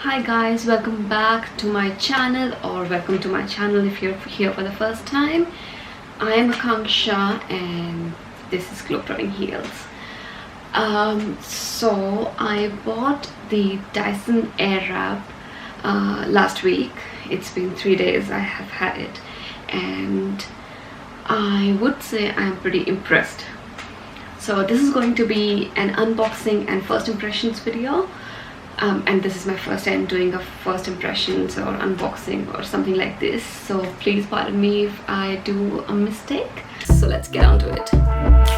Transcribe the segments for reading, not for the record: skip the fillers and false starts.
Hi guys, welcome back to my channel, or welcome to my channel if you're here for the first time. I am Akanksha and this is Globetrotting Heels. So I bought the DYSON Airwrap last week. It's been 3 days I have had it and I would say I'm pretty impressed. So this is going to be an unboxing and first impressions video. And this is my first time doing a first impressions or unboxing or something like this, so please pardon me if I do a mistake. So let's get on to it.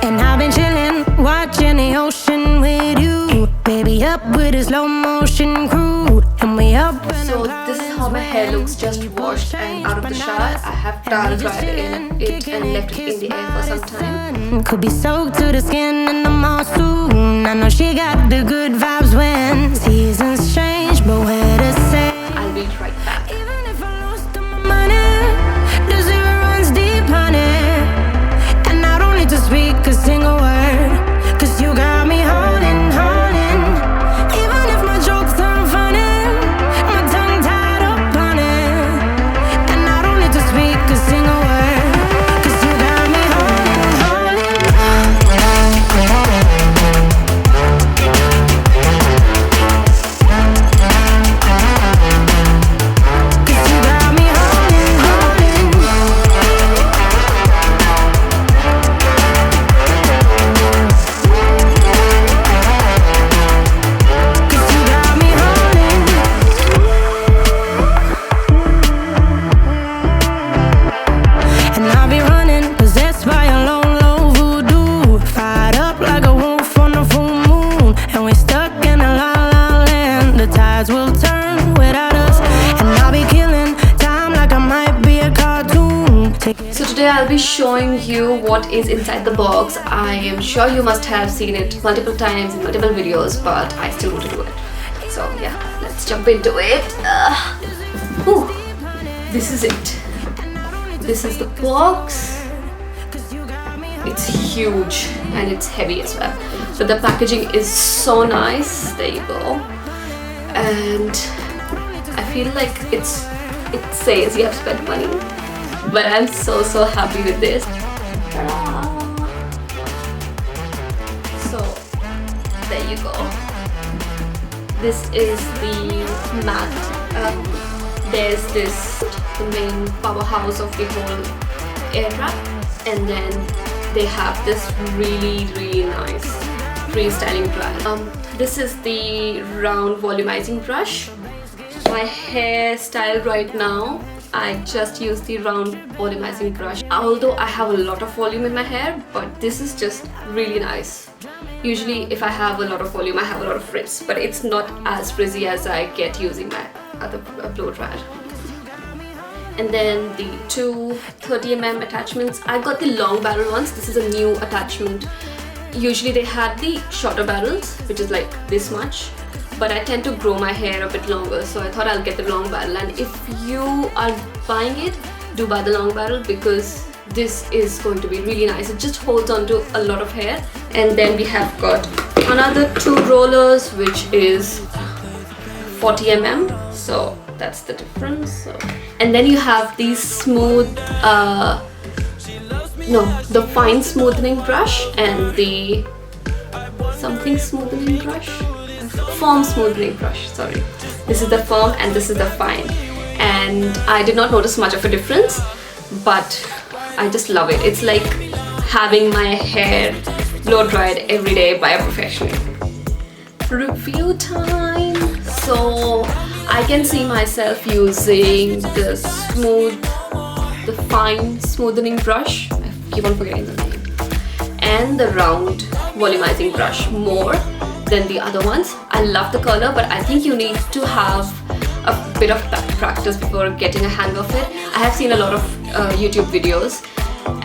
And I've been chilling, watching the ocean with you, baby, up with a slow motion crew, and we up. So this is how my hair looks, just washed and out of the shower. I have towel dried it and left it in the air for some time. Could be soaked to the skin and I'm all soon. I know she got the good vibes when seasons change, but where to say I'll be right back. even if I lost all my money, the zero runs deep, honey, and I don't need to speak a single word, cause you got me holding, holding. Even if my jokes aren't funny, my tongue tied up on it, and I don't need to speak a single word, cause you got me holding, holding. Cause you got me holding, holding. Cause you got me holding. And I'll be running, possessed by a low, low voodoo, fired up like a wolf on a full moon, and we're stuck in a la la land. The tides will turn without us, and I'll be killing time like I might be a cartoon. So today I'll be showing you what is inside the box. I am sure you must have seen it multiple times in multiple videos, but I still want to do it. So yeah, let's jump into it. Whew. This is it. This is the box. It's huge and it's heavy as well, but the packaging is so nice. There you go. And I feel like it says you have spent money, but I'm so happy with this. Ta-da! So there you go. This is the mat. There's this, the main powerhouse of the whole Airwrap, and then they have this really nice freestyling brush. This is the round volumizing brush. My hairstyle right now, I just use the round volumizing brush, although I have a lot of volume in my hair, but this is just really nice. Usually if I have a lot of volume, I have a lot of frizz, but it's not as frizzy as I get using my other blow dryer. And then the two 30mm attachments. I got the long barrel ones. This is a new attachment. Usually they had the shorter barrels, which is like this much, but I tend to grow my hair a bit longer, so I thought I'll get the long barrel. And if you are buying it, do buy the long barrel because this is going to be really nice. It just holds on to a lot of hair. And then we have got another two rollers, which is 40mm, so that's the difference. So, and then you have the smooth the fine smoothening brush and the something smoothening brush, firm smoothening brush, sorry. This is the firm and this is the fine, and I did not notice much of a difference, but I just love it. It's like having my hair blow dried every day by a professional. Review time. So I can see myself using the fine smoothening brush, I keep on forgetting the name, and the round volumizing brush more than the other ones. I love the color, but I think you need to have a bit of practice before getting a hang of it. I have seen a lot of YouTube videos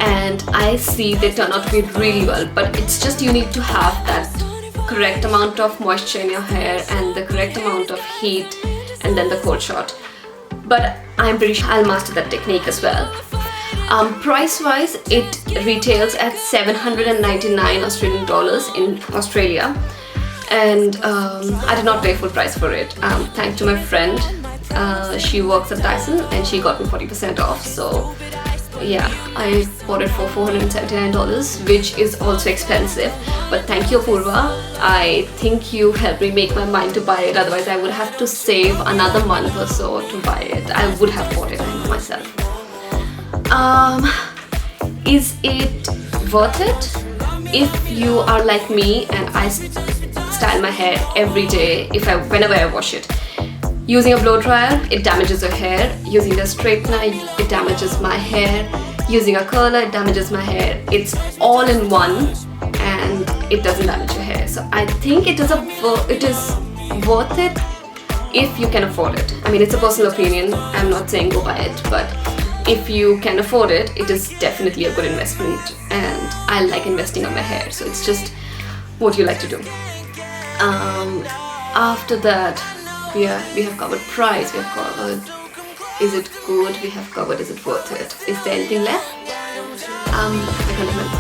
and I see they turn out to be really well, but it's just you need to have that correct amount of moisture in your hair and the correct amount of heat, and then the cold shot. But I'm pretty sure I'll master that technique as well. Price wise, it retails at 799 Australian dollars in Australia, and I did not pay full price for it. Thanks to my friend, she works at Dyson and she got me 40% off. So yeah, I bought it for $479, which is also expensive, but thank you, Purva. I think you helped me make my mind to buy it, otherwise I would have to save another month or so to buy it. I would have bought it, I know myself. Is it worth it? If you are like me and I style my hair every day, whenever I wash it. Using a blow dryer, it damages your hair. Using a straightener, it damages my hair. Using a curler, it damages my hair. It's all in one and it doesn't damage your hair. So I think it is worth it if you can afford it. I mean, it's a personal opinion. I'm not saying go buy it, but if you can afford it, it is definitely a good investment, and I like investing on my hair, so it's just what you like to do. After that, we have covered price, we have covered is it good, we have covered is it worth it. Is there anything left? I can't remember.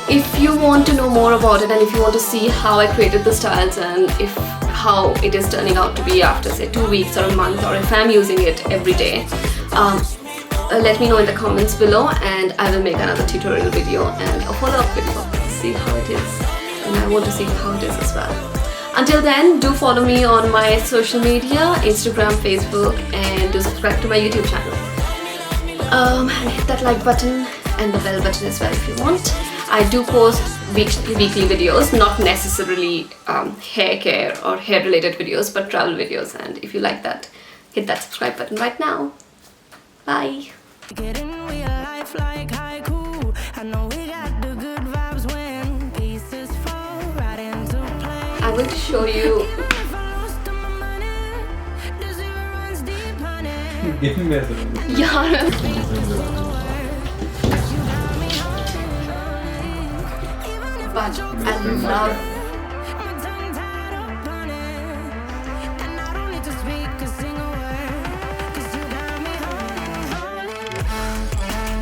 If you want to know more about it and if you want to see how I created the styles and how it is turning out to be after say 2 weeks or a month, or if I'm using it every day, let me know in the comments below and I will make another tutorial video and a follow-up video to see how it is, and I want to see how it is as well. Until then, do follow me on my social media, Instagram, Facebook, and do subscribe to my YouTube channel. And hit that like button and the bell button as well if you want. I do post weekly videos, not necessarily hair care or hair related videos, but travel videos, and if you like that, hit that subscribe button right now. Bye. I'm going to show you. Yeah. But I love